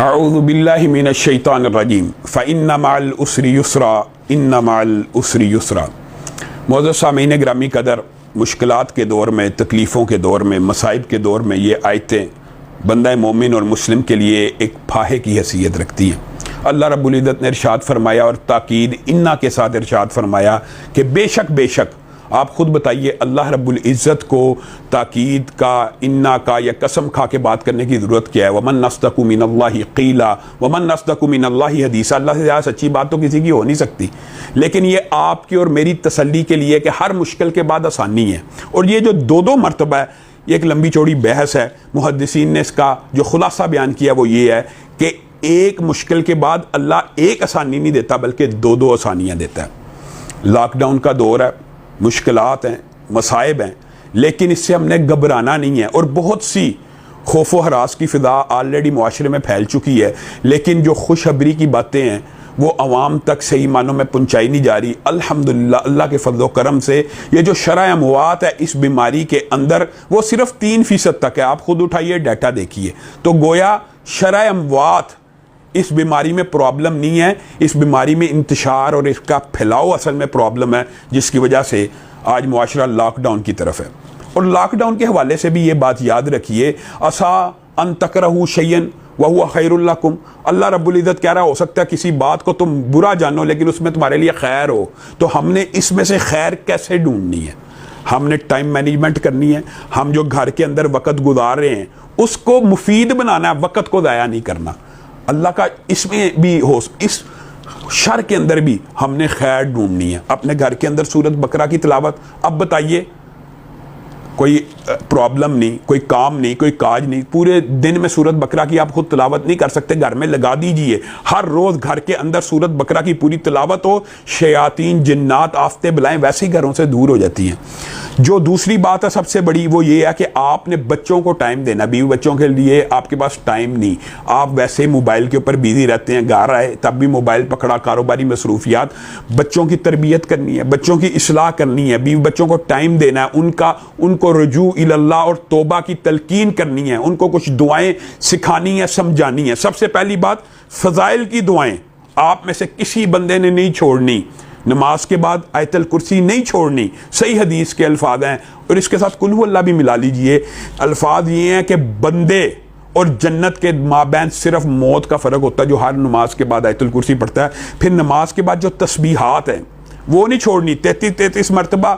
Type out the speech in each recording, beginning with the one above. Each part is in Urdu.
اعوذ باللہ من الشیطان الرجیم فإن مع العسر یسرا ان مع العسر یسرا۔ معزز سامعین گرامی قدر، مشکلات کے دور میں، تکلیفوں کے دور میں، مصائب کے دور میں یہ آیتیں بندہ مومن اور مسلم کے لیے ایک پھاہے کی حیثیت رکھتی ہیں۔ اللہ رب العزت نے ارشاد فرمایا اور تاکید انا کے ساتھ ارشاد فرمایا کہ بے شک آپ خود بتائیے اللہ رب العزت کو تاکید کا، انا کا یا قسم کھا کے بات کرنے کی ضرورت کیا ہے؟ ومن اصدق من اللہ قیلا ومن اصدق من اللہ حدیثا۔ اللہ سے زیادہ سچی بات تو کسی کی ہو نہیں سکتی، لیکن یہ آپ کی اور میری تسلی کے لیے کہ ہر مشکل کے بعد آسانی ہے۔ اور یہ جو دو مرتبہ ہے، یہ ایک لمبی چوڑی بحث ہے، محدثین نے اس کا جو خلاصہ بیان کیا وہ یہ ہے کہ ایک مشکل کے بعد اللہ ایک آسانی نہیں دیتا بلکہ دو آسانیاں دیتا ہے۔ لاک ڈاؤن کا دور ہے، مشکلات ہیں، مصائب ہیں، لیکن اس سے ہم نے گھبرانا نہیں ہے۔ اور بہت سی خوف و ہراس کی فضا آلریڈی معاشرے میں پھیل چکی ہے، لیکن جو خوشخبری کی باتیں ہیں وہ عوام تک صحیح معنوں میں پہنچائی نہیں جا رہی۔ الحمدللہ اللہ کے فضل و کرم سے یہ جو شرح اموات ہے اس بیماری کے اندر وہ صرف 3% تک ہے۔ آپ خود اٹھائیے ڈیٹا دیکھیے تو گویا شرح اموات اس بیماری میں پرابلم نہیں ہے، اس بیماری میں انتشار اور اس کا پھیلاؤ اصل میں پرابلم ہے، جس کی وجہ سے آج معاشرہ لاک ڈاؤن کی طرف ہے۔ اور لاک ڈاؤن کے حوالے سے بھی یہ بات یاد رکھیے، عسیٰ ان تکرہوا شیئا وہو خیر لکم۔ اللہ رب العزت کہہ رہا ہو سکتا ہے کسی بات کو تم برا جانو لیکن اس میں تمہارے لیے خیر ہو، تو ہم نے اس میں سے خیر کیسے ڈھونڈنی ہے؟ ہم نے ٹائم مینجمنٹ کرنی ہے، ہم جو گھر کے اندر وقت گزار رہے ہیں اس کو مفید بنانا ہے، وقت کو ضائع نہیں کرنا۔ اللہ کا اس میں بھی ہو، اس شر کے اندر بھی ہم نے خیر ڈھونڈنی ہے۔ اپنے گھر کے اندر سورۃ بقرہ کی تلاوت، اب بتائیے کوئی پرابلم نہیں، کوئی کام نہیں، کوئی کاج نہیں، پورے دن میں سورۃ بقرہ کی آپ خود تلاوت نہیں کر سکتے، گھر میں لگا دیجئے، ہر روز گھر کے اندر سورۃ بقرہ کی پوری تلاوت ہو، شیاطین جنات آفتے بلائیں ویسے ہی گھروں سے دور ہو جاتی ہیں۔ جو دوسری بات ہے سب سے بڑی وہ یہ ہے کہ آپ نے بچوں کو ٹائم دینا، بیوی بچوں کے لیے آپ کے پاس ٹائم نہیں، آپ ویسے موبائل کے اوپر بیزی رہتے ہیں، گھر آئے تب بھی موبائل پکڑا، کاروباری مصروفیات، بچوں کی تربیت کرنی ہے، بچوں کی اصلاح کرنی ہے، بیوی بچوں کو ٹائم دینا ہے، ان کو رجوع الی اللہ اور توبہ کی تلقین کرنی ہے، ان کو کچھ دعائیں سکھانی ہے، سمجھانی ہے۔ سب سے پہلی بات فضائل کی دعائیں آپ میں سے کسی بندے نے نہیں چھوڑنی، نماز کے بعد آیت الکرسی نہیں چھوڑنی، صحیح حدیث کے الفاظ ہیں، اور اس کے ساتھ قل ہو اللہ بھی ملا لیجئے۔ الفاظ یہ ہیں کہ بندے اور جنت کے مابین صرف موت کا فرق ہوتا ہے، جو ہر نماز کے بعد آیت الکرسی پڑھتا ہے۔ پھر نماز کے بعد جو تسبیحات ہیں وہ نہیں چھوڑنی، 33 مرتبہ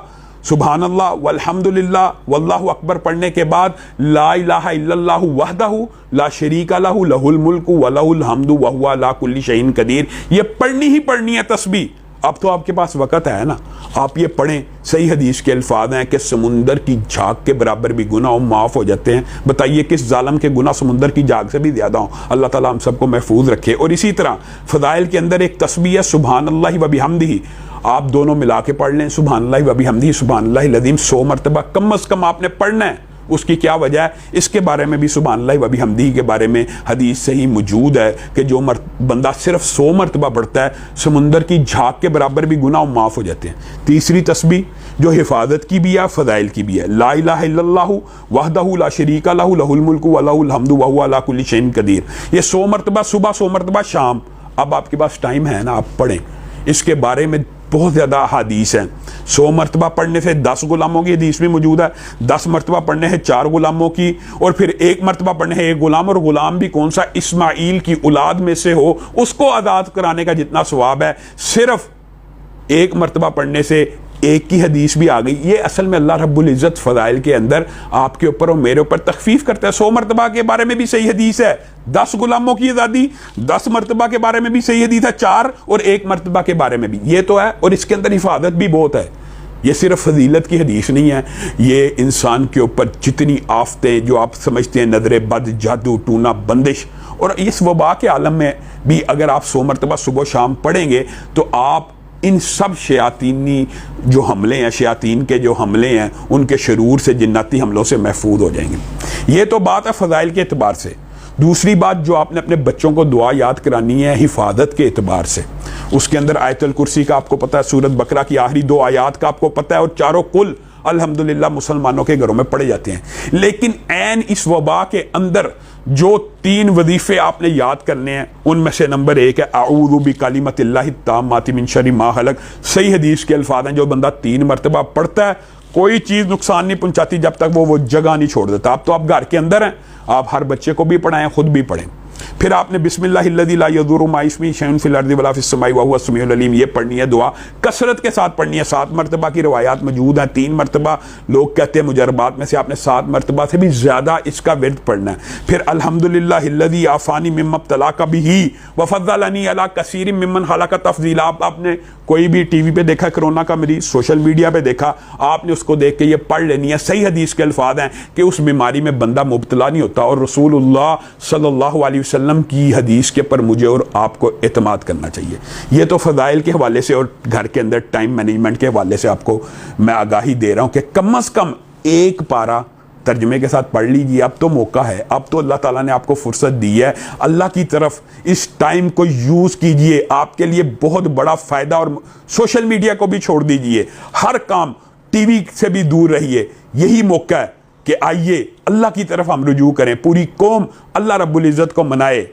سبحان اللہ والحمدللہ واللہ اکبر پڑھنے کے بعد لا الہ الا اللہ وحدہ لا شریک لہ لہ الملک ولہ الحمد وہو علی کل شیء قدیر۔ یہ پڑھنی ہی پڑھنی ہے تسبیح۔ اب تو آپ کے پاس وقت ہے نا، آپ یہ پڑھیں، صحیح حدیث کے الفاظ ہیں کہ سمندر کی جھاگ کے برابر بھی گناہ معاف ہو جاتے ہیں۔ بتائیے کس ظالم کے گناہ سمندر کی جھاگ سے بھی زیادہ ہوں؟ اللہ تعالیٰ ہم سب کو محفوظ رکھے۔ اور اسی طرح فضائل کے اندر ایک تسبیح ہے سبحان اللہ و بحمدہ، آپ دونوں ملا کے پڑھ لیں، سبحان اللہ و بحمدہ سبحان اللہ العظیم 100 مرتبہ کم از کم آپ نے پڑھنا ہے۔ اس کی کیا وجہ ہے؟ اس کے بارے میں بھی سبحان اللہ و بحمدہ کے بارے میں حدیث صحیح موجود ہے کہ جو بندہ صرف 100 مرتبہ پڑھتا ہے سمندر کی جھاگ کے برابر بھی گناہ معاف ہو جاتے ہیں۔ تیسری تسبیح جو حفاظت کی بھی ہے، فضائل کی بھی ہے، لا الہ الا اللہ وحدہ لا شریک لہ لہ الملک ولہ الحمد وہو علی کل شیء قدیر۔ یہ 100 مرتبہ صبح، 100 مرتبہ شام۔ اب آپ کے پاس ٹائم ہے نا، آپ پڑھیں۔ اس کے بارے میں بہت زیادہ حدیث ہیں۔ 100 مرتبہ پڑھنے سے 10 غلاموں کی حدیث بھی موجود ہے، 10 مرتبہ پڑھنے سے 4 غلاموں کی، اور پھر 1 مرتبہ پڑھنے سے 1 غلام، اور غلام بھی کون سا؟ اسماعیل کی اولاد میں سے ہو، اس کو آزاد کرانے کا جتنا ثواب ہے۔ صرف 1 مرتبہ پڑھنے سے 1 کی حدیث بھی آ گئی۔ یہ اصل میں اللہ رب العزت فضائل کے اندر آپ کے اوپر اور میرے اوپر تخفیف کرتا ہے۔ 100 مرتبہ کے بارے میں بھی صحیح حدیث ہے، 10 غلاموں کی آزادی، 10 مرتبہ کے بارے میں بھی صحیح حدیث ہے 4، اور 1 مرتبہ کے بارے میں بھی یہ تو ہے، اور اس کے اندر حفاظت بھی بہت ہے۔ یہ صرف فضیلت کی حدیث نہیں ہے، یہ انسان کے اوپر جتنی آفتیں جو آپ سمجھتے ہیں، نظر بد، جادو ٹونا، بندش، اور اس وبا کے عالم میں بھی اگر آپ 100 مرتبہ صبح و شام پڑھیں گے تو آپ ان سب شیاطینی جو حملے ہیں، شیاطین کے جو حملے ہیں، ان کے شرور سے، جناتی حملوں سے محفوظ ہو جائیں گے۔ یہ تو بات ہے فضائل کے اعتبار سے۔ دوسری بات جو آپ نے اپنے بچوں کو دعا یاد کرانی ہے حفاظت کے اعتبار سے، اس کے اندر آیت الکرسی کا آپ کو پتہ ہے، سورۃ بقرہ کی آخری 2 آیات کا آپ کو پتہ ہے، اور چاروں کل الحمدللہ مسلمانوں کے گھروں میں پڑھے جاتے ہیں۔ لیکن عین اس وبا کے اندر جو 3 وظیفے آپ نے یاد کرنے ہیں ان میں سے نمبر 1 ہے اعوذ بکلمۃ اللہ التامۃ من شر ما خلق. صحیح حدیث کے الفاظ ہیں جو بندہ 3 مرتبہ پڑھتا ہے کوئی چیز نقصان نہیں پہنچاتی جب تک وہ جگہ نہیں چھوڑ دیتا. اب تو آپ گھر کے اندر ہیں, آپ ہر بچے کو بھی پڑھائیں, خود بھی پڑھیں. پھر آپ نے بسم اللہ الذی لا یضر مع اسمہ شیء فی الارض ولا فی السماء وهو السمیع العلیم یہ پڑھنی ہے. دعا کثرت کے ساتھ پڑھنی ہے. 7 مرتبہ کی روایات موجود ہیں, 3 مرتبہ لوگ کہتے ہیں مجربات میں سے, آپ نے 7 مرتبہ سے بھی زیادہ اس کا ورد پڑھنا ہے. پھر الحمدللہ الذی عافانی مما ابتلاک بہ وفضلنی علی کثیر ممن خلق تفضیلا. آپ نے کوئی بھی ٹی وی پہ دیکھا کرونا کا مریض, سوشل میڈیا پہ دیکھا, آپ نے اس کو دیکھ کے یہ پڑھ لینی ہے. صحیح حدیث کے الفاظ ہیں کہ اس بیماری میں بندہ مبتلا نہیں ہوتا, اور رسول اللہ صلی اللہ علیہ وسلم کی حدیث کے پر مجھے اور آپ کو اعتماد کرنا چاہیے. یہ تو فضائل کے حوالے سے اور گھر کے اندر ٹائم مینجمنٹ کے حوالے سے آپ کو میں آگاہی دے رہا ہوں کہ کم از کم 1 پارہ ترجمے کے ساتھ پڑھ لیجیے. اب تو موقع ہے, اب تو اللہ تعالیٰ نے آپ کو فرصت دی ہے. اللہ کی طرف اس ٹائم کو یوز کیجیے, آپ کے لیے بہت بڑا فائدہ. اور سوشل میڈیا کو بھی چھوڑ دیجیے, ہر کام ٹی وی سے بھی دور رہیے. یہی موقع ہے کہ آئیے اللہ کی طرف ہم رجوع کریں, پوری قوم اللہ رب العزت کو منائے.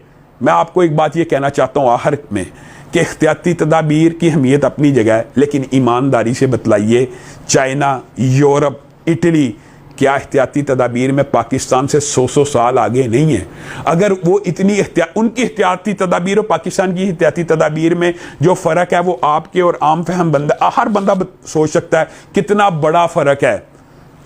میں آپ کو ایک بات یہ کہنا چاہتا ہوں آخر میں کہ احتیاطی تدابیر کی اہمیت اپنی جگہ ہے, لیکن ایمانداری سے بتلائیے چائنا, یورپ, اٹلی کیا احتیاطی تدابیر میں پاکستان سے 100 سال آگے نہیں ہیں؟ اگر وہ اتنی ان کی احتیاطی تدابیر اور پاکستان کی احتیاطی تدابیر میں جو فرق ہے وہ آپ کے اور عام فہم ہر بندہ سوچ سکتا ہے کتنا بڑا فرق ہے.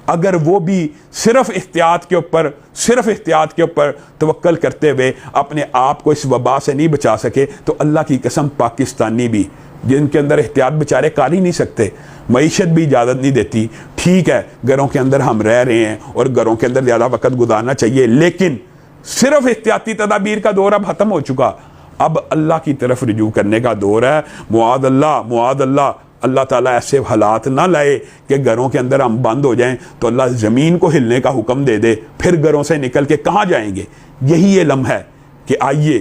اگر وہ بھی صرف احتیاط کے اوپر توکل کرتے ہوئے اپنے آپ کو اس وبا سے نہیں بچا سکے تو اللہ کی قسم پاکستانی بھی جن کے اندر احتیاط بیچارے کر ہی نہیں سکتے, معیشت بھی اجازت نہیں دیتی. ٹھیک ہے گھروں کے اندر ہم رہ رہے ہیں اور گھروں کے اندر زیادہ وقت گزارنا چاہیے, لیکن صرف احتیاطی تدابیر کا دور اب ختم ہو چکا. اب اللہ کی طرف رجوع کرنے کا دور ہے. معاذ اللہ اللہ تعالیٰ ایسے حالات نہ لائے کہ گھروں کے اندر ہم بند ہو جائیں تو اللہ زمین کو ہلنے کا حکم دے دے, پھر گھروں سے نکل کے کہاں جائیں گے. یہی یہ لمحہ ہے کہ آئیے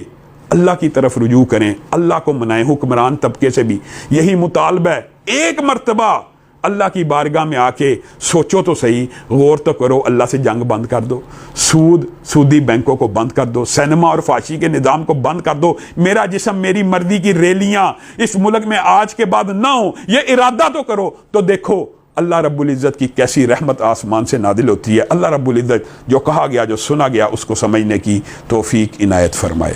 اللہ کی طرف رجوع کریں, اللہ کو منائیں. حکمران طبقے سے بھی یہی مطالبہ ہے, 1 مرتبہ اللہ کی بارگاہ میں آ کے سوچو تو صحیح, غور تو کرو, اللہ سے جنگ بند کر دو, سودی بینکوں کو بند کر دو, سینما اور فحاشی کے نظام کو بند کر دو. میرا جسم میری مرضی کی ریلیاں اس ملک میں آج کے بعد نہ ہو, یہ ارادہ تو کرو. تو دیکھو اللہ رب العزت کی کیسی رحمت آسمان سے نازل ہوتی ہے. اللہ رب العزت جو کہا گیا جو سنا گیا اس کو سمجھنے کی توفیق عنایت فرمائے.